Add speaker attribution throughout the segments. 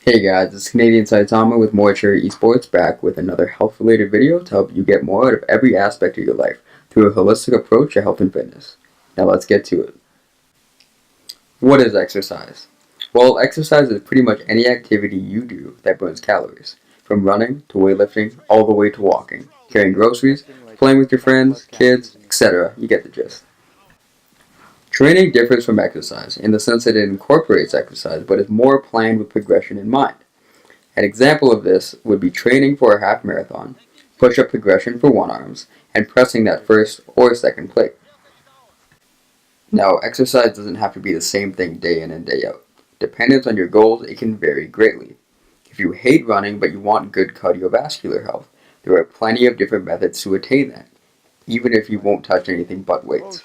Speaker 1: Hey guys, it's Canadian Saitama with Morituri eSports, back with another health-related video to help you get more out of every aspect of your life through a holistic approach to health and fitness. Now let's get to it. What is exercise? Well, exercise is pretty much any activity you do that burns calories, from running to weightlifting all the way to walking, carrying groceries, playing with your friends, kids, etc. You get the gist. Training differs from exercise in the sense that it incorporates exercise but is more planned with progression in mind. An example of this would be training for a half marathon, push-up progression for one arms, and pressing that first or second plate. Now, exercise doesn't have to be the same thing day in and day out. Dependent on your goals, it can vary greatly. If you hate running but you want good cardiovascular health, there are plenty of different methods to attain that, even if you won't touch anything but weights.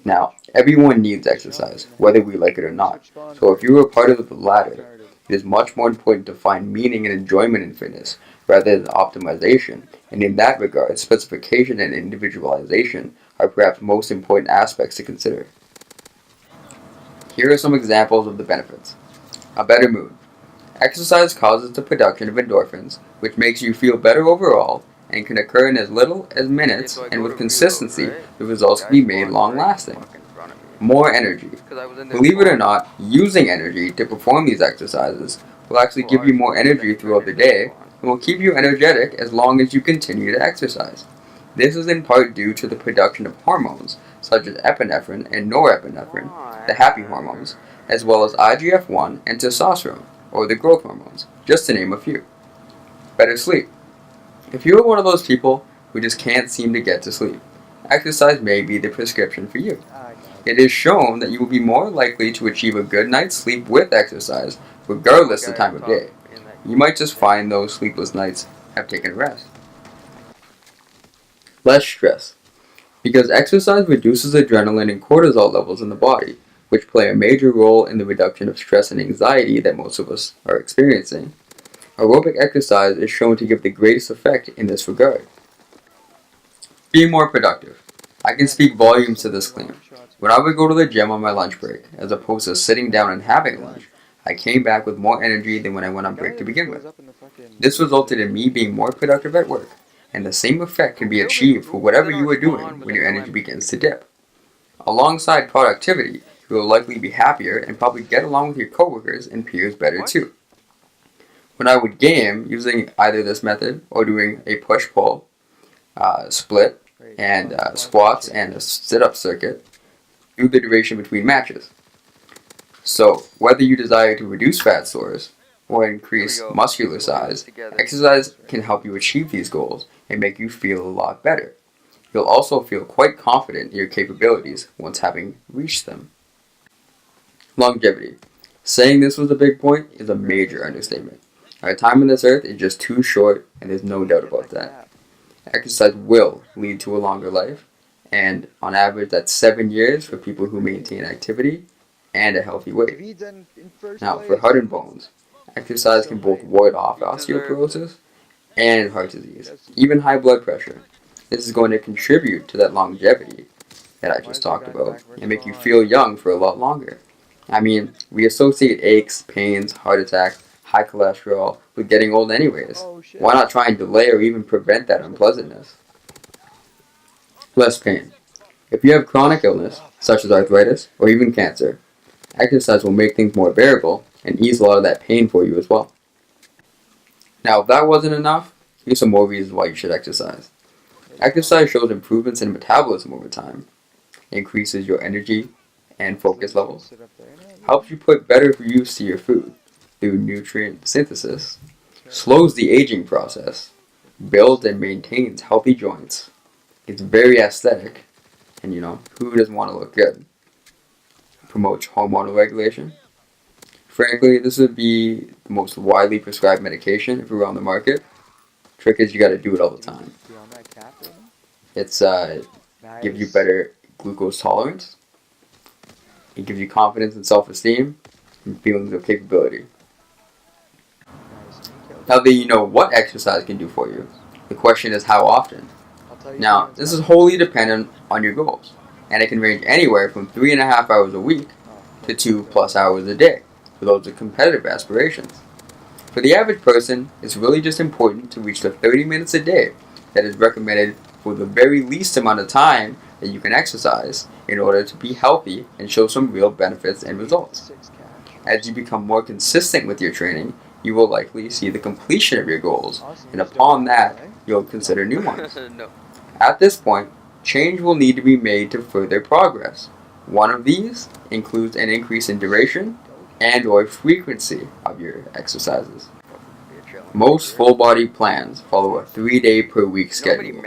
Speaker 1: Now, everyone needs exercise, whether we like it or not, so if you are part of the latter, it is much more important to find meaning and enjoyment in fitness rather than optimization, and in that regard, specification and individualization are perhaps most important aspects to consider. Here are some examples of the benefits. A better mood. Exercise causes the production of endorphins, which makes you feel better overall and can occur in as little as minutes, and with consistency, the results can be made long-lasting. More energy. Believe it or not, using energy to perform these exercises will actually give you more energy throughout the day and will keep you energetic as long as you continue to exercise. This is in part due to the production of hormones such as epinephrine and norepinephrine, the happy hormones, as well as IGF-1 and testosterone, or the growth hormones, just to name a few. Better sleep. If you are one of those people who just can't seem to get to sleep, exercise may be the prescription for you. It is shown that you will be more likely to achieve a good night's sleep with exercise, regardless of the time of day. You might just find those sleepless nights have taken a rest. Less stress. Because exercise reduces adrenaline and cortisol levels in the body, which play a major role in the reduction of stress and anxiety that most of us are experiencing. Aerobic exercise is shown to give the greatest effect in this regard. Being more productive. I can speak volumes to this claim. When I would go to the gym on my lunch break, as opposed to sitting down and having lunch, I came back with more energy than when I went on break to begin with. This resulted in me being more productive at work, and the same effect can be achieved for whatever you are doing when your energy begins to dip. Alongside productivity, you will likely be happier and probably get along with your coworkers and peers better too. When I would game using either this method or doing a push-pull, split, and squats and a sit-up circuit through the duration between matches. So, whether you desire to reduce fat stores or increase muscular size, exercise can help you achieve these goals and make you feel a lot better. You'll also feel quite confident in your capabilities once having reached them. Longevity. Saying this was a big point is a major understatement. Our time on this earth is just too short, and there's no doubt about that. Exercise will lead to a longer life, and on average that's 7 years for people who maintain activity and a healthy weight. Now, for heart and bones, exercise can both ward off osteoporosis and heart disease, even high blood pressure. This is going to contribute to that longevity that I just talked about and make you feel young for a lot longer. I mean, we associate aches, pains, heart attacks, high cholesterol with getting old anyways. Why not try and delay or even prevent that unpleasantness? Less pain. If you have chronic illness, such as arthritis or even cancer, exercise will make things more bearable and ease a lot of that pain for you as well. Now, if that wasn't enough, here's some more reasons why you should exercise. Exercise shows improvements in metabolism over time, increases your energy and focus levels, helps you put better use to your food through nutrient synthesis, slows the aging process, builds and maintains healthy joints. It's very aesthetic, and who doesn't want to look good? Promotes hormonal regulation. Frankly, this would be the most widely prescribed medication if it were on the market. Trick is you got to do it all the time. It's gives you better glucose tolerance. It gives you confidence and self-esteem and feelings of capability. Now that you know what exercise can do for you, the question is how often. Now, this is wholly dependent on your goals, and it can range anywhere from 3.5 hours a week to 2+ hours a day for those with competitive aspirations. For the average person, it's really just important to reach the 30 minutes a day that is recommended for the very least amount of time that you can exercise in order to be healthy and show some real benefits and results. As you become more consistent with your training, you will likely see the completion of your goals, and upon that, you'll consider new ones. At this point, change will need to be made to further progress. One of these includes an increase in duration and/or frequency of your exercises. Most full-body plans follow a 3-day per week schedule.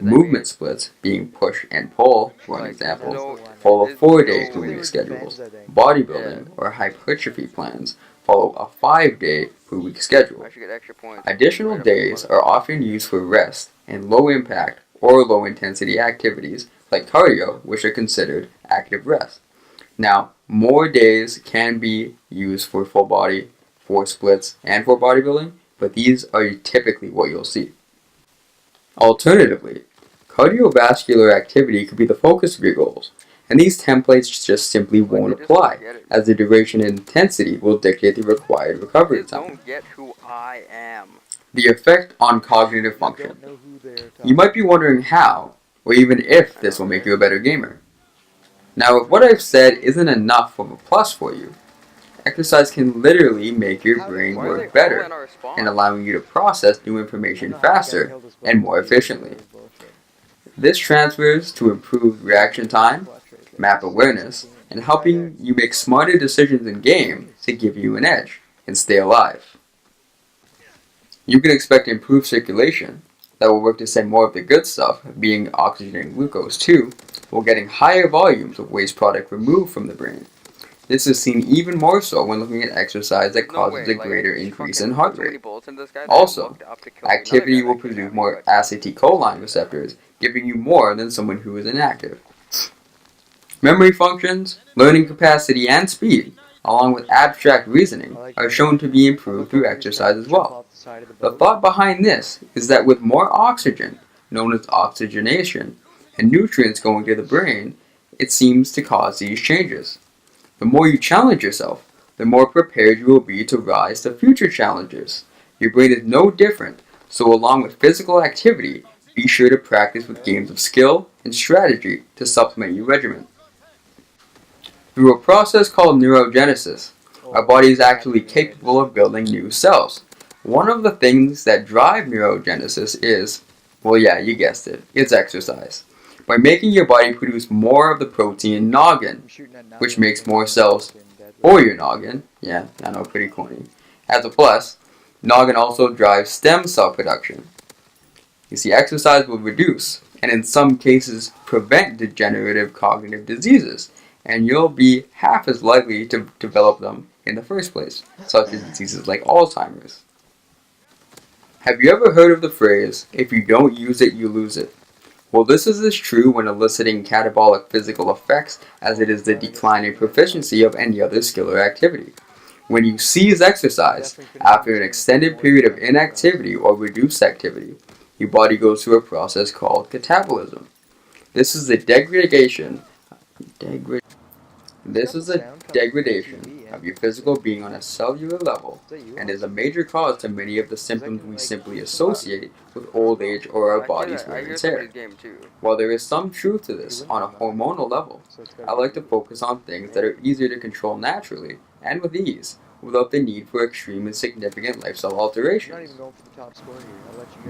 Speaker 1: Movement splits, being push and pull, for an example, follow 4-day per week schedules. Bodybuilding or hypertrophy plans follow a 5-day per week schedule. Additional days are often used for rest and low-impact or low-intensity activities like cardio, which are considered active rest. Now, more days can be used for full body, for splits, and for bodybuilding, but these are typically what you'll see. Alternatively, cardiovascular activity could be the focus of your goals, and these templates just simply won't apply, as the duration and intensity will dictate the required recovery time. The effect on cognitive function. You might be wondering how, or even if this will make you a better gamer. Now, if what I've said isn't enough of a plus for you, exercise can literally make your brain work better and allowing you to process new information faster and more efficiently. This transfers to improved reaction time, map awareness, and helping you make smarter decisions in game to give you an edge and stay alive. You can expect improved circulation that will work to send more of the good stuff, being oxygen and glucose too, while getting higher volumes of waste product removed from the brain. This is seen even more so when looking at exercise that causes a greater increase in heart rate. Also, activity will produce more acetylcholine receptors, giving you more than someone who is inactive. Memory functions, learning capacity, and speed, along with abstract reasoning, are shown to be improved through exercise as well. The thought behind this is that with more oxygen, known as oxygenation, and nutrients going to the brain, it seems to cause these changes. The more you challenge yourself, the more prepared you will be to rise to future challenges. Your brain is no different, so along with physical activity, be sure to practice with games of skill and strategy to supplement your regimen. Through a process called neurogenesis, our body is actually capable of building new cells. One of the things that drive neurogenesis is, well yeah, you guessed it, it's exercise. By making your body produce more of the protein noggin, which makes more cells for your noggin. Yeah, I know, pretty corny. As a plus, noggin also drives stem cell production. You see, exercise will reduce, and in some cases prevent degenerative cognitive diseases, and you'll be half as likely to develop them in the first place, such as diseases like Alzheimer's. Have you ever heard of the phrase, if you don't use it, you lose it? Well, this is as true when eliciting catabolic physical effects as it is the decline in proficiency of any other skill or activity. When you cease exercise after an extended period of inactivity or reduced activity, your body goes through a process called catabolism. This is the degradation of your physical being on a cellular level and is a major cause to many of the symptoms we simply associate with old age or our body's wear and tear. While there is some truth to this on a hormonal level, I like to focus on things that are easier to control naturally and with ease, without the need for extreme and significant lifestyle alterations.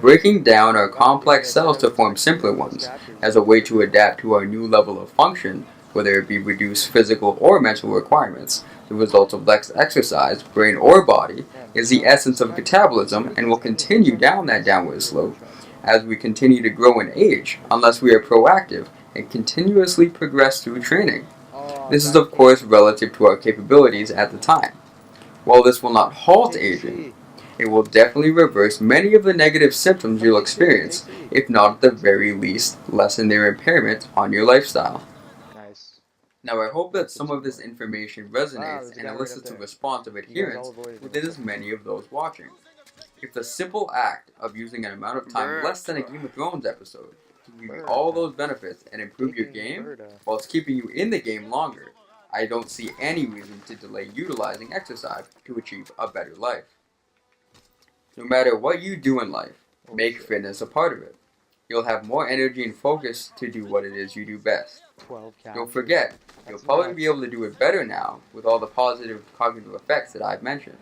Speaker 1: Breaking down our complex cells to form simpler ones as a way to adapt to our new level of function, whether it be reduced physical or mental requirements, the result of less exercise, brain or body, is the essence of catabolism and will continue down that downward slope as we continue to grow in age unless we are proactive and continuously progress through training. This is of course relative to our capabilities at the time. While this will not halt aging, it will definitely reverse many of the negative symptoms you'll experience, if not at the very least lessen their impairment on your lifestyle. Now I hope that some of this information resonates and elicits a response of adherence within as many of those watching. If the simple act of using an amount of time less than a Game of Thrones episode to give you all those benefits and improve your game whilst keeping you in the game longer, I don't see any reason to delay utilizing exercise to achieve a better life. No matter what you do in life, make fitness a part of it. You'll have more energy and focus to do what it is you do best.
Speaker 2: 12 calories.
Speaker 1: Don't forget, you'll probably be able to do it better now with all the positive cognitive effects that I've mentioned.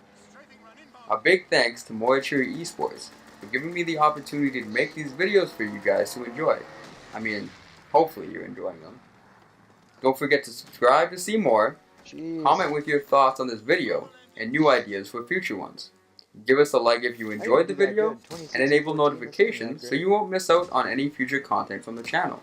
Speaker 1: A big thanks to Morituri eSports for giving me the opportunity to make these videos for you guys to enjoy. I mean, hopefully you're enjoying them. Don't forget to subscribe to see more.
Speaker 2: Jeez.
Speaker 1: Comment with your thoughts on this video and new ideas for future ones. Give us a like if you enjoyed the video and enable notifications so you won't miss out on any future content from the channel.